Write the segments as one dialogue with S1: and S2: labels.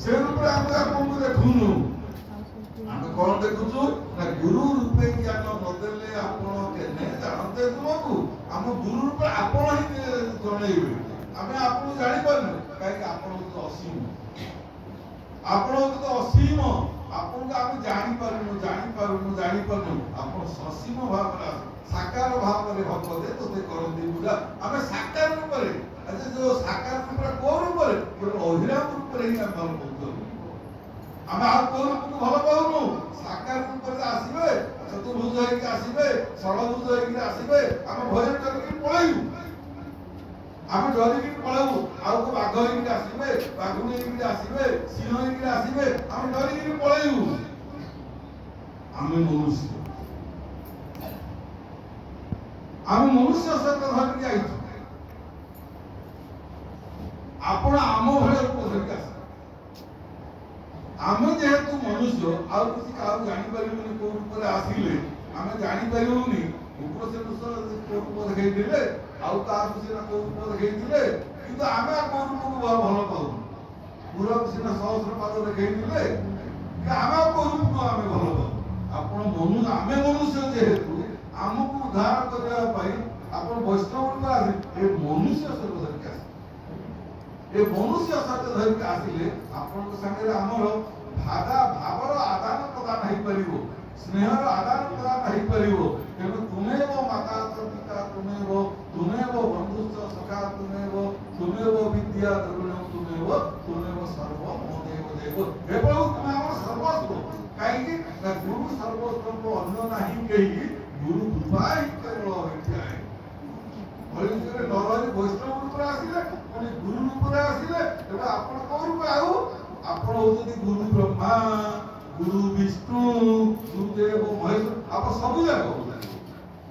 S1: से रूप में आम आपको देखुनु आम कौन देखुचु ना गुरु रूपे ज्ञान नदेले आपण केने जानते तुमको आम गुरु रूपे आपण ही जणैबे आमे आपको जानि पारनु काहे आपण तो असीम आपण तो असीम आपण को आम जानि पारनु आपण ससीम भाव साकार भाव रे भगवते तोते करंदी पूजा आमे साकार रूप रे अच्छा जो साकार रूप रे को रूप रे अहिराम रूप रे ही हम बोलतो आमे आ को रूप को भल पाउनु साकार रूप रे आसीबे चतुर्भुज होई के आसीबे षडभुज होई के आसीबे आमे भय करके पळायु आमे डरी के पळायु आ को बाघ होई के आसीबे बाघुनी के आसीबे सिंह होई के आसीबे आमे डरी के पळायु आमे मनुष्य सहित धरिक आइछु आपण आम भले रूप धरिक आस आम जेहेतु मनुष्य आउ किसी का जानी परिबुनी को रूप रे आसिले आमे जानी परिबुनी ऊपर से दूसरा को रूप देखै दिले आउ का किसी ना को रूप देखै दिले किंतु आमे को रूप को भल पाउ पूरा किसी ना सहस्र पाद देखै दिले कि आमे को रूप को आमे भल पाउ आपण मनुष्य आमे मनुष्य जेहेतु आमको उद्धार करने पाई अपन वैष्णव रूप आसी ए मनुष्य सहित धरिक आसी ए मनुष्य सहित धरिक आसिले अपन संगे हमर भावर आदान प्रदान हो परिबो स्नेहर आदान प्रदान हो परिबो तेणु तुमेव माता पिता तुमेव बंधुस्थ सखा तुमेव विद्या द्रविणम तुमेव सर्व मोदेव देव हे प्रभु तुम हमर सर्वस्व काहे कि गुरु सर्वस्व को अन्य नहीं कही गुरु कृपा ही केवल होइछे भलिसरे नरहरि वैष्णव रूप रे आसिले अनि गुरु रूप रे आसिले एबा आपण को रूप आउ आपण होती गुरु ब्रह्मा गुरु विष्णु गुरुदेव महेश्वर आप सब जाको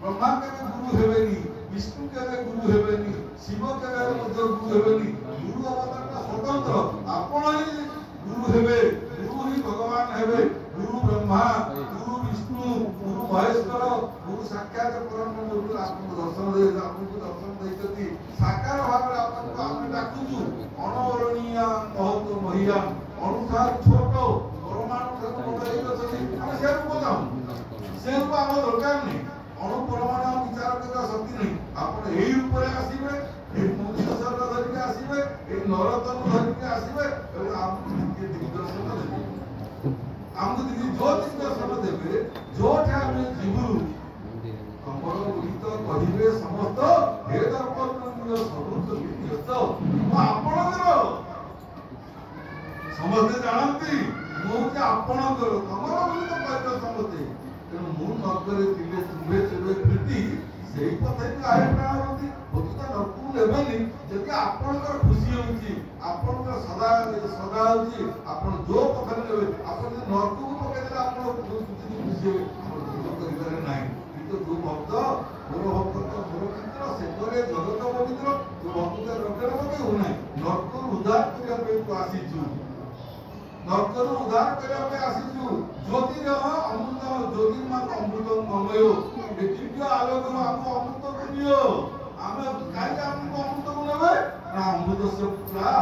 S1: ब्रह्मा के गुरु हेबेनी विष्णु के गुरु हेबेनी शिव के गुरु हेबेनी गुरु अवतार स्वतंत्र आपण ही गुरु हेबे गुरु ही भगवान हेबे गुरु ब्रह्मा गुरु विष्णु गुरु महेश्वर गुरु साक्षात परम गुरु आपको दर्शन देइछथि साकार भाव रे आपको आमे डाकुछु अनवरणीय बहुत महिया अनुसार छोट परमाणु तक बड़ाई गछथि हम से रूप जाऊ से रूप हम दरकार नहीं अणु परमाणु विचार करबा शक्ति नहीं आपण एही रूप रे आसीबे ए मनुष्य शरीर धरि के आसीबे ए नरतन धरि के आसीबे एवं आपको दिग्दर्शन देबे हमको जो दर्शन देवे जो ठामे जीवु कमल उदित कहिबे समस्त हे दर्पण सबुत व्यस्त आपणकर समस्त जानती मो के आपणकर तमर बोली तो कहते समस्ते तेणु मु नगरे तिले तुमे सेबे प्रीति सेही पथे काहे प्राणवती भक्ति नरकु लेबेनी जति आपणकर खुशी होची आपणकर सदा सदा होची आपण जो पथे लेबे आपण नरकु पके देला आपण खुशी होई नाही किंतु जो भक्त मोर भक्त मोर मित्र से करे जगत पवित्र जो भक्त रखरे पके हो नाही नरकु उद्धार करिया पे तो आसीजु नरकु उद्धार करिया पे आसीजु ज्योति अमृत ज्योतिर्मान अमृत ममयो ए दिव्य आलोक हमको अमृत दियो आमे काहे हमको अमृत नेबे ना अमृत से पुरा